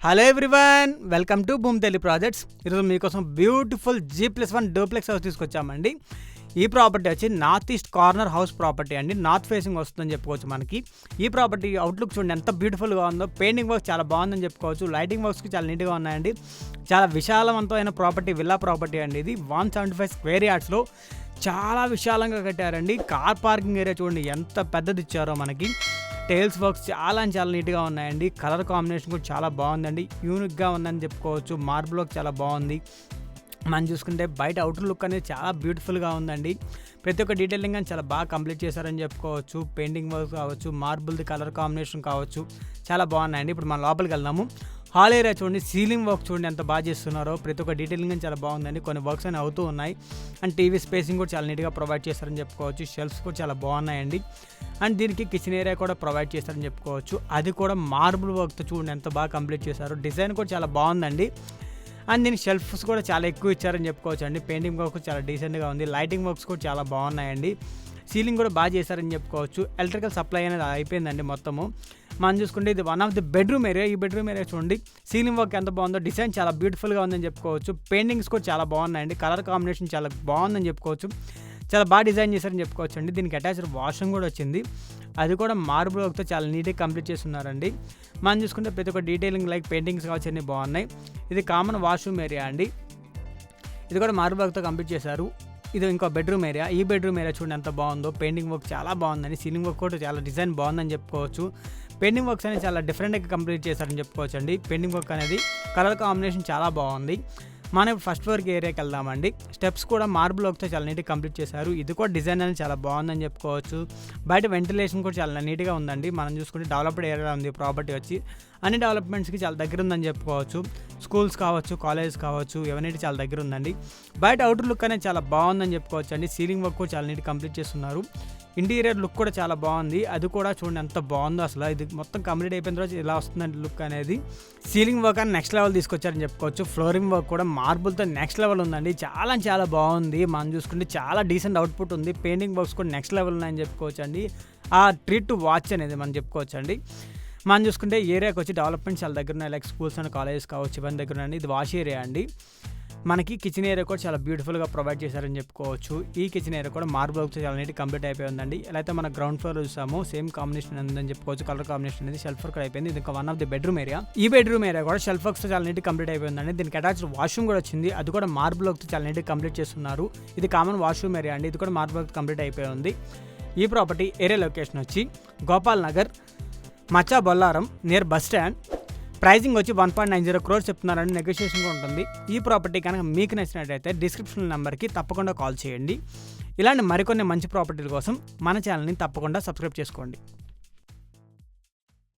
Hello everyone, welcome to Bhoomithalli projects. ఈరోజు మీకోసం beautiful G+1 duplex house తీసుకొచ్చామండి. ఈ ప్రాపర్టీ వచ్చి north east corner house property అండి. నార్త్ ఫేసింగ్ వస్తుందని చెప్పుకోవచ్చు మనకి. ఈ ప్రాపర్టీ అవుట్లుక్ చూడండి ఎంత బ్యూటిఫుల్గా ఉందో. పెయింటింగ్ వర్క్స్ చాలా బాగుందని చెప్పుకోవచ్చు. లైటింగ్ వర్క్స్కి చాలా నీట్గా ఉన్నాయండి. చాలా విశాలవంతమైన ప్రాపర్టీ, విల్లా ప్రాపర్టీ అండి. ఇది 175 స్క్వేర్ యార్డ్స్లో చాలా విశాలంగా కట్టారండి. కార్ పార్కింగ్ ఏరియా చూడండి ఎంత పెద్దది ఇచ్చారో మనకి. టైల్స్ వర్క్స్ చాలా నీట్గా ఉన్నాయండి. కలర్ కాంబినేషన్ కూడా చాలా బాగుందండి. యూనిక్గా ఉందని చెప్పుకోవచ్చు. మార్బుల్ వర్క్ చాలా బాగుంది. మనం చూసుకుంటే బయట అవుటర్ లుక్ అనేది చాలా బ్యూటిఫుల్గా ఉందండి. ప్రతి ఒక్క డీటెయిలింగ్ అని చాలా బాగా కంప్లీట్ చేశారని చెప్పుకోవచ్చు. పెయింటింగ్ వర్క్ కావచ్చు, మార్బుల్ది కలర్ కాంబినేషన్ కావచ్చు, చాలా బాగున్నాయండి. ఇప్పుడు మనం లోపలికి వెళ్దాము. హాల్ ఏరియా చూడండి, సీలింగ్ వర్క్ చూడండి ఎంత బాగా చేస్తున్నారో. ప్రతి ఒక్క డీటెయిలింగ్ అని చాలా బాగుందండి. కొన్ని వర్క్స్ అని అవుతూ ఉన్నాయి. అండ్ టీవీ స్పేసింగ్ కూడా చాలా నీట్గా ప్రొవైడ్ చేస్తారని చెప్పుకోవచ్చు. షెల్ఫ్స్ కూడా చాలా బాగున్నాయండి. అండ్ దీనికి కిచెన్ ఏరియా కూడా ప్రొవైడ్ చేస్తారని చెప్పుకోవచ్చు. అది కూడా మార్బుల్ వర్క్తో చూడండి ఎంత బాగా కంప్లీట్ చేశారు. డిజైన్ కూడా చాలా బాగుందండి. అండ్ దీని షెల్ఫ్స్ కూడా చాలా ఎక్కువ ఇచ్చారని చెప్పుకోవచ్చు అండి. పెయింటింగ్ వర్క్ చాలా డీసెంట్గా ఉంది. లైటింగ్ వర్క్స్ కూడా చాలా బాగున్నాయండి. సీలింగ్ కూడా బాగా చేశారని చెప్పుకోవచ్చు. ఎలక్ట్రికల్ సప్లై అనేది అయిపోయిందండి మొత్తము. మనం చూసుకుంటే ఇది one of the bedroom area. ఈ బెడ్రూమ్ ఏరియా చూడండి, సీలింగ్ వర్క్ ఎంత బాగుందో. డిజైన్ చాలా బ్యూటిఫుల్గా ఉందని చెప్పుకోవచ్చు. పెయింటింగ్స్ కూడా చాలా బాగున్నాయండి. కలర్ కాంబినేషన్ చాలా బాగుందని చెప్పుకోవచ్చు. చాలా బాగా డిజైన్ చేశారని చెప్పుకోవచ్చు అండి. దీనికి అటాచ్డ్ వాష్రూమ్ కూడా వచ్చింది. అది కూడా మార్బుల్ వర్క్తో చాలా నీట్గా కంప్లీట్ చేస్తున్నారండి. మనం చూసుకుంటే ప్రతి ఒక్క డీటెయిలింగ్ లైక్ పెయింటింగ్స్ కావచ్చు అన్నీ బాగున్నాయి. ఇది కామన్ వాష్రూమ్ ఏరియా అండి. ఇది కూడా మార్బుల్ వర్క్తో కంప్లీట్ చేశారు. ఇది ఇంకో బెడ్రూమ్ ఏరియా. ఈ బెడ్రూమ్ ఏరియా చూడండి ఎంత బాగుందో. పెయింటింగ్ వర్క్ చాలా బాగుందని, సీలింగ్ వర్క్ కూడా చాలా డిజైన్ బాగుందని చెప్పుకోవచ్చు. పెయింటింగ్ వర్క్స్ అనేది చాలా డిఫరెంట్గా కంప్లీట్ చేశారని చెప్పుకోవచ్చు అండి. పెయింటింగ్ వర్క్ అనేది కలర్ కాంబినేషన్ చాలా బాగుంది. మనం ఇప్పుడు ఫస్ట్ ఫ్లోర్కి ఏరియాకి వెళ్దామండి. స్టెప్స్ కూడా మార్బుల్ వర్క్తో చాలా నీట్గా కంప్లీట్ చేశారు. ఇది కూడా డిజైన్ అనేది చాలా బాగుందని చెప్పుకోవచ్చు. బయట వెంటిలేషన్ కూడా చాలా నీట్గా ఉందండి. మనం చూసుకుంటే డెవలప్డ్ ఏరియా ఉంది ప్రాపర్టీ వచ్చి. అన్ని డెవలప్మెంట్స్కి చాలా దగ్గర ఉందని చెప్పుకోవచ్చు. స్కూల్స్ కావచ్చు, కాలేజెస్ కావచ్చు, ఇవన్నీ చాలా దగ్గర ఉందండి. బయట అవుటర్ లుక్ అనేది చాలా బాగుందని చెప్పుకోవచ్చు అండి. సీలింగ్ వర్క్ కూడా చాలా నీట్గా కంప్లీట్ చేస్తున్నారు. ఇంటీరియర్ లుక్ కూడా చాలా బాగుంది. అది కూడా చూడండి ఎంత బాగుందో అసలు. ఇది మొత్తం కంప్లీట్ అయిపోయిన తర్వాత ఇలా వస్తుందండి లుక్ అనేది. సీలింగ్ వర్క్ అని నెక్స్ట్ లెవెల్ తీసుకొచ్చారని చెప్పుకోవచ్చు. ఫ్లోరింగ్ వర్క్ కూడా మార్బుల్తో నెక్స్ట్ లెవెల్ ఉందండి. చాలా బాగుంది. మనం చూసుకుంటే చాలా డీసెంట్ అవుట్పుట్ ఉంది. పెయింటింగ్ వర్క్స్ కూడా నెక్స్ట్ లెవెల్ ఉన్నాయని చెప్పుకోవచ్చు అండి. ఆ ట్రీట్ టు వాచ్ అనేది మనం చెప్పుకోవచ్చు అండి. మనం చూసుకుంటే ఏరియాకి వచ్చి డెవలప్మెంట్ చాలా దగ్గర ఉన్నాయి. లైక్ స్కూల్స్ అండ్ కాలేజెస్ కావచ్చు, ఇవన్నీ దగ్గర ఉన్నాయి. ఇది వాష్ ఏరియా అండి. మనకి కిచెన్ ఏరియా కూడా చాలా బ్యూటిఫుల్గా ప్రొవైడ్ చేశారని చెప్పుకోవచ్చు. ఈ కిచెన్ ఏరియా కూడా మార్బుల్ వర్క్స్ చాలా నీట్గా కంప్లీట్ అయిపోయి ఉందండి. ఎలా అయితే మన గ్రౌండ్ ఫ్లోర్ చూసామో సేమ్ కాంబినేషన్ ఉందని చెప్పుకోవచ్చు. కలర్ కాంబినేషన్ అనేది షెల్ఫ్ వర్క్ అయిపోయింది. ఇది one of the bedroom area. ఈ బెడ్రూమ్ ఏరియా కూడా షెల్ఫ్ వర్క్స్ చాలా నీట్గా కంప్లీట్ అయిపోయిందండి. దీనికి అటాచ్డ్ వాష్రూమ్ కూడా వచ్చింది. అది కూడా మార్బుల్ వర్క్స్ చాలా నీట్గా కంప్లీట్ చేస్తున్నారు. ఇది కామన్ వాష్రూమ్ ఏరియా అండి. ఇది కూడా మార్బుల్ వర్క్ కంప్లీట్ అయిపోయి ఉంది. ఈ ప్రాపర్టీ ఏరియా లొకేషన్ వచ్చి Gopal Nagar, Macha Bollaram, near bus stand. Pricing వచ్చి 1.90 crores చెప్తున్నారండి. నెగోషియేషన్ కూడా ఉంటుంది. ఈ ప్రాపర్టీ కనుక మీకు నచ్చినట్టయితే డిస్క్రిప్షన్ నెంబర్కి తప్పకుండా కాల్ చేయండి. ఇలాంటి మరికొన్ని మంచి ప్రాపర్టీల కోసం మన ఛానల్ని తప్పకుండా సబ్స్క్రైబ్ చేసుకోండి.